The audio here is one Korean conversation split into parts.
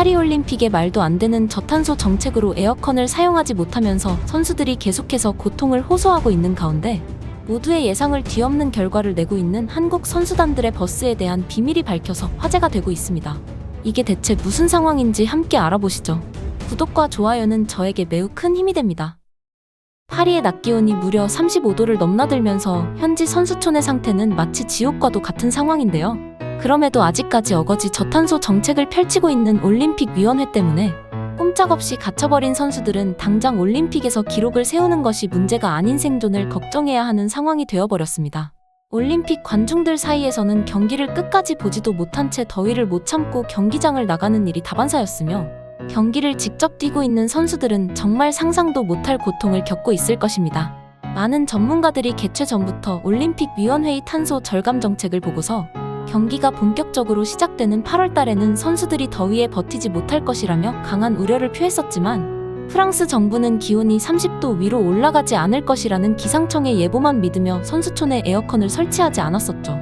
파리올림픽의 말도 안 되는 저탄소 정책으로 에어컨을 사용하지 못하면서 선수들이 계속해서 고통을 호소하고 있는 가운데 모두의 예상을 뒤엎는 결과를 내고 있는 한국 선수단들의 버스에 대한 비밀이 밝혀서 화제가 되고 있습니다. 이게 대체 무슨 상황인지 함께 알아보시죠. 구독과 좋아요는 저에게 매우 큰 힘이 됩니다. 파리의 낮 기온이 무려 35도를 넘나들면서 현지 선수촌의 상태는 마치 지옥과도 같은 상황인데요. 그럼에도 아직까지 어거지 저탄소 정책을 펼치고 있는 올림픽위원회 때문에 꼼짝없이 갇혀버린 선수들은 당장 올림픽에서 기록을 세우는 것이 문제가 아닌 생존을 걱정해야 하는 상황이 되어버렸습니다. 올림픽 관중들 사이에서는 경기를 끝까지 보지도 못한 채 더위를 못 참고 경기장을 나가는 일이 다반사였으며 경기를 직접 뛰고 있는 선수들은 정말 상상도 못할 고통을 겪고 있을 것입니다. 많은 전문가들이 개최 전부터 올림픽위원회의 탄소 절감 정책을 보고서 경기가 본격적으로 시작되는 8월 달에는 선수들이 더위에 버티지 못할 것이라며 강한 우려를 표했었지만 프랑스 정부는 기온이 30도 위로 올라가지 않을 것이라는 기상청의 예보만 믿으며 선수촌에 에어컨을 설치하지 않았었죠.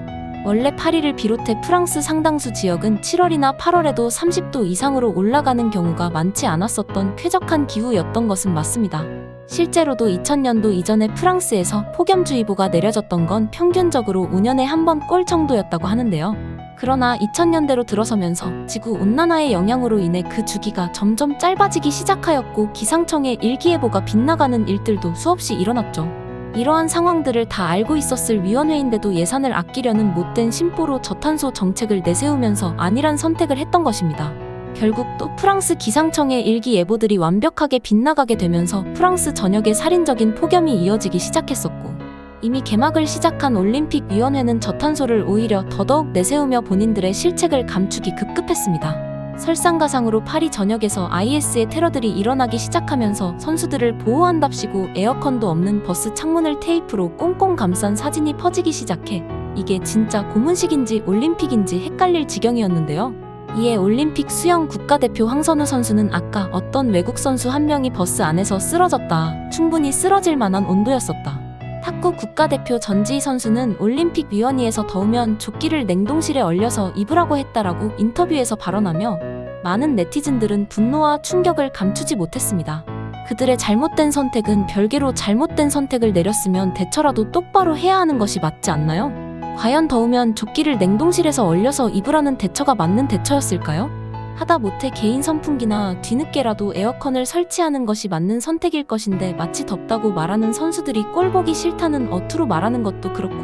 원래 파리를 비롯해 프랑스 상당수 지역은 7월이나 8월에도 30도 이상으로 올라가는 경우가 많지 않았었던 쾌적한 기후였던 것은 맞습니다. 실제로도 2000년도 이전에 프랑스에서 폭염주의보가 내려졌던 건 평균적으로 5년에 한 번 꼴 정도였다고 하는데요. 그러나 2000년대로 들어서면서 지구온난화의 영향으로 인해 그 주기가 점점 짧아지기 시작하였고 기상청의 일기예보가 빗나가는 일들도 수없이 일어났죠. 이러한 상황들을 다 알고 있었을 위원회인데도 예산을 아끼려는 못된 심보로 저탄소 정책을 내세우면서 안일한 선택을 했던 것입니다. 결국 또 프랑스 기상청의 일기예보들이 완벽하게 빗나가게 되면서 프랑스 전역에 살인적인 폭염이 이어지기 시작했었고 이미 개막을 시작한 올림픽위원회는 저탄소를 오히려 더더욱 내세우며 본인들의 실책을 감추기 급급했습니다. 설상가상으로 파리 전역에서 IS의 테러들이 일어나기 시작하면서 선수들을 보호한답시고 에어컨도 없는 버스 창문을 테이프로 꽁꽁 감싼 사진이 퍼지기 시작해 이게 진짜 고문식인지 올림픽인지 헷갈릴 지경이었는데요. 이에 올림픽 수영 국가대표 황선우 선수는 아까 어떤 외국 선수 한 명이 버스 안에서 쓰러졌다. 충분히 쓰러질 만한 온도였었다. 탁구 국가대표 전지희 선수는 올림픽위원회에서 더우면 조끼를 냉동실에 얼려서 입으라고 했다라고 인터뷰에서 발언하며 많은 네티즌들은 분노와 충격을 감추지 못했습니다. 그들의 잘못된 선택은 별개로 잘못된 선택을 내렸으면 대처라도 똑바로 해야 하는 것이 맞지 않나요? 과연 더우면 조끼를 냉동실에서 얼려서 입으라는 대처가 맞는 대처였을까요? 하다못해 개인 선풍기나 뒤늦게라도 에어컨을 설치하는 것이 맞는 선택일 것인데 마치 덥다고 말하는 선수들이 꼴보기 싫다는 어투로 말하는 것도 그렇고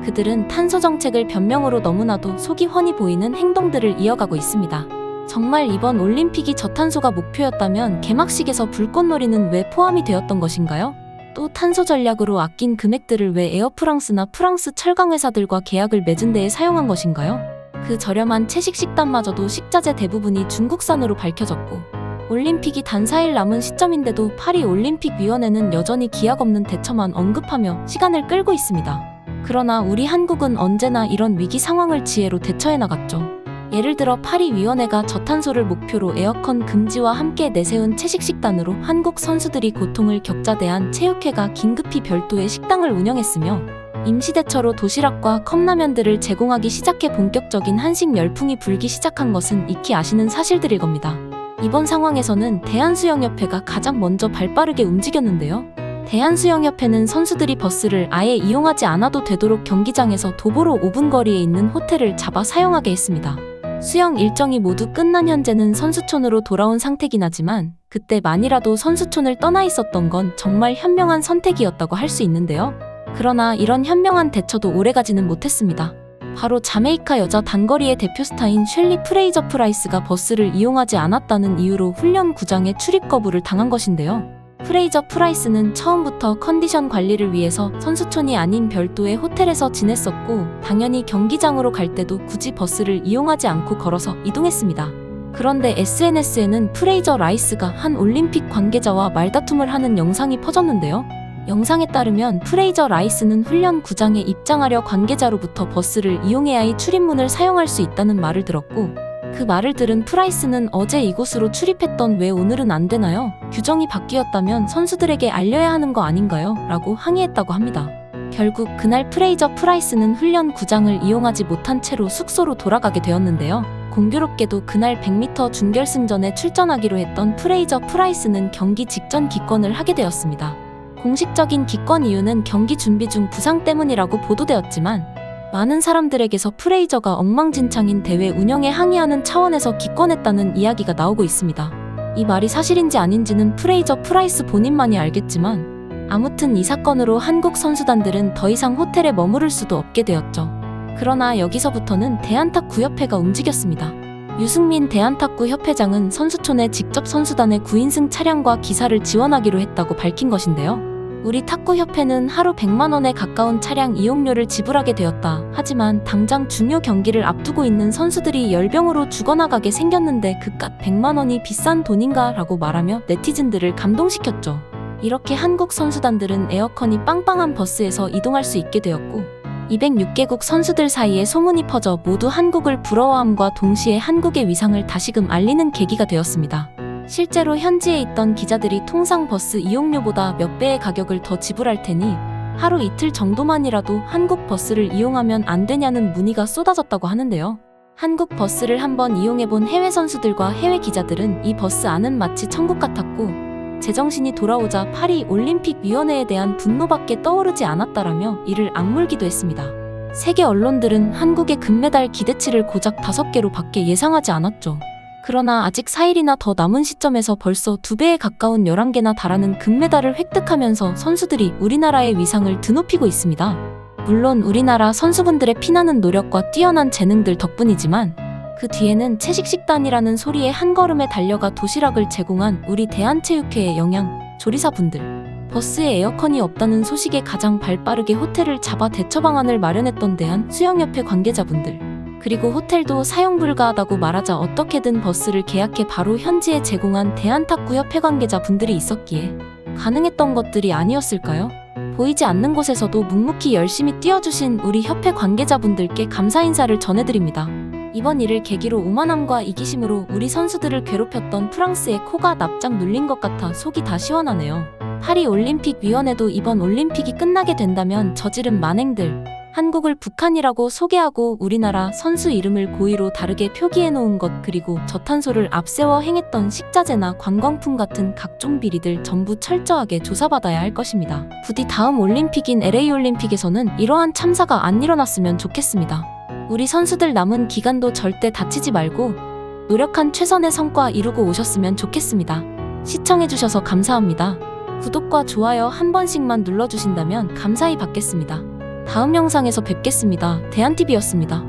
그들은 탄소 정책을 변명으로 너무나도 속이 훤히 보이는 행동들을 이어가고 있습니다. 정말 이번 올림픽이 저탄소가 목표였다면 개막식에서 불꽃놀이는 왜 포함이 되었던 것인가요? 또 탄소 전략으로 아낀 금액들을 왜 에어프랑스나 프랑스 철강회사들과 계약을 맺은 데에 사용한 것인가요? 그 저렴한 채식 식단마저도 식자재 대부분이 중국산으로 밝혀졌고 올림픽이 단 4일 남은 시점인데도 파리 올림픽위원회는 여전히 기약 없는 대처만 언급하며 시간을 끌고 있습니다. 그러나 우리 한국은 언제나 이런 위기 상황을 지혜로 대처해 나갔죠. 예를 들어 파리위원회가 저탄소를 목표로 에어컨 금지와 함께 내세운 채식 식단으로 한국 선수들이 고통을 겪자대한 체육회가 긴급히 별도의 식당을 운영했으며 임시대처로 도시락과 컵라면들을 제공하기 시작해 본격적인 한식 열풍이 불기 시작한 것은 익히 아시는 사실들일 겁니다. 이번 상황에서는 대한수영협회가 가장 먼저 발빠르게 움직였는데요. 대한수영협회는 선수들이 버스를 아예 이용하지 않아도 되도록 경기장에서 도보로 5분 거리에 있는 호텔을 잡아 사용하게 했습니다. 수영 일정이 모두 끝난 현재는 선수촌으로 돌아온 상태긴 하지만 그때만이라도 선수촌을 떠나 있었던 건 정말 현명한 선택이었다고 할 수 있는데요. 그러나 이런 현명한 대처도 오래가지는 못했습니다. 바로 자메이카 여자 단거리의 대표 스타인 셸리 프레이저 프라이스가 버스를 이용하지 않았다는 이유로 훈련구장에 출입 거부를 당한 것인데요. 프레이저 프라이스는 처음부터 컨디션 관리를 위해서 선수촌이 아닌 별도의 호텔에서 지냈었고 당연히 경기장으로 갈 때도 굳이 버스를 이용하지 않고 걸어서 이동했습니다. 그런데 SNS에는 프레이저 라이스가 한 올림픽 관계자와 말다툼을 하는 영상이 퍼졌는데요. 영상에 따르면 프레이저 라이스는 훈련구장에 입장하려 관계자로부터 버스를 이용해야의 출입문을 사용할 수 있다는 말을 들었고 그 말을 들은 프라이스는 어제 이곳으로 출입했던 왜 오늘은 안 되나요? 규정이 바뀌었다면 선수들에게 알려야 하는 거 아닌가요? 라고 항의했다고 합니다. 결국 그날 프레이저 프라이스는 훈련구장을 이용하지 못한 채로 숙소로 돌아가게 되었는데요. 공교롭게도 그날 100m 준결승전에 출전하기로 했던 프레이저 프라이스는 경기 직전 기권을 하게 되었습니다. 공식적인 기권 이유는 경기 준비 중 부상 때문이라고 보도되었지만 많은 사람들에게서 프레이저가 엉망진창인 대회 운영에 항의하는 차원에서 기권했다는 이야기가 나오고 있습니다. 이 말이 사실인지 아닌지는 프레이저 프라이스 본인만이 알겠지만 아무튼 이 사건으로 한국 선수단들은 더 이상 호텔에 머무를 수도 없게 되었죠. 그러나 여기서부터는 대한탁구협회가 움직였습니다. 유승민 대한탁구 협회장은 선수촌에 직접 선수단의 9인승 차량과 기사를 지원하기로 했다고 밝힌 것인데요. 우리 탁구협회는 하루 100만 원에 가까운 차량 이용료를 지불하게 되었다. 하지만 당장 중요 경기를 앞두고 있는 선수들이 열병으로 죽어나가게 생겼는데 그깟 100만 원이 비싼 돈인가? 라고 말하며 네티즌들을 감동시켰죠. 이렇게 한국 선수단들은 에어컨이 빵빵한 버스에서 이동할 수 있게 되었고 206개국 선수들 사이에 소문이 퍼져 모두 한국을 부러워함과 동시에 한국의 위상을 다시금 알리는 계기가 되었습니다. 실제로 현지에 있던 기자들이 통상 버스 이용료보다 몇 배의 가격을 더 지불할 테니 하루 이틀 정도만이라도 한국 버스를 이용하면 안 되냐는 문의가 쏟아졌다고 하는데요. 한국 버스를 한번 이용해본 해외 선수들과 해외 기자들은 이 버스 안은 마치 천국 같았고 제정신이 돌아오자 파리 올림픽 위원회에 대한 분노밖에 떠오르지 않았다라며 이를 악물기도 했습니다. 세계 언론들은 한국의 금메달 기대치를 고작 5개로 밖에 예상하지 않았죠. 그러나 아직 4일이나 더 남은 시점에서 벌써 2배에 가까운 11개나 달하는 금메달을 획득하면서 선수들이 우리나라의 위상을 드높이고 있습니다. 물론 우리나라 선수분들의 피나는 노력과 뛰어난 재능들 덕분이지만 그 뒤에는 채식식단이라는 소리에 한 걸음에 달려가 도시락을 제공한 우리 대한체육회의 영양 조리사분들, 버스에 에어컨이 없다는 소식에 가장 발빠르게 호텔을 잡아 대처 방안을 마련했던 대한수영협회 관계자분들, 그리고 호텔도 사용 불가하다고 말하자 어떻게든 버스를 계약해 바로 현지에 제공한 대한탁구협회 관계자분들이 있었기에 가능했던 것들이 아니었을까요? 보이지 않는 곳에서도 묵묵히 열심히 뛰어주신 우리 협회 관계자분들께 감사 인사를 전해드립니다. 이번 일을 계기로 오만함과 이기심으로 우리 선수들을 괴롭혔던 프랑스의 코가 납작 눌린 것 같아 속이 다 시원하네요. 파리 올림픽 위원회도 이번 올림픽이 끝나게 된다면 저지른 만행들, 한국을 북한이라고 소개하고 우리나라 선수 이름을 고의로 다르게 표기해놓은 것, 그리고 저탄소를 앞세워 행했던 식자재나 관광품 같은 각종 비리들 전부 철저하게 조사받아야 할 것입니다. 부디 다음 올림픽인 LA 올림픽에서는 이러한 참사가 안 일어났으면 좋겠습니다. 우리 선수들 남은 기간도 절대 다치지 말고 노력한 최선의 성과 이루고 오셨으면 좋겠습니다. 시청해주셔서 감사합니다. 구독과 좋아요 한 번씩만 눌러주신다면 감사히 받겠습니다. 다음 영상에서 뵙겠습니다. 대한TV였습니다.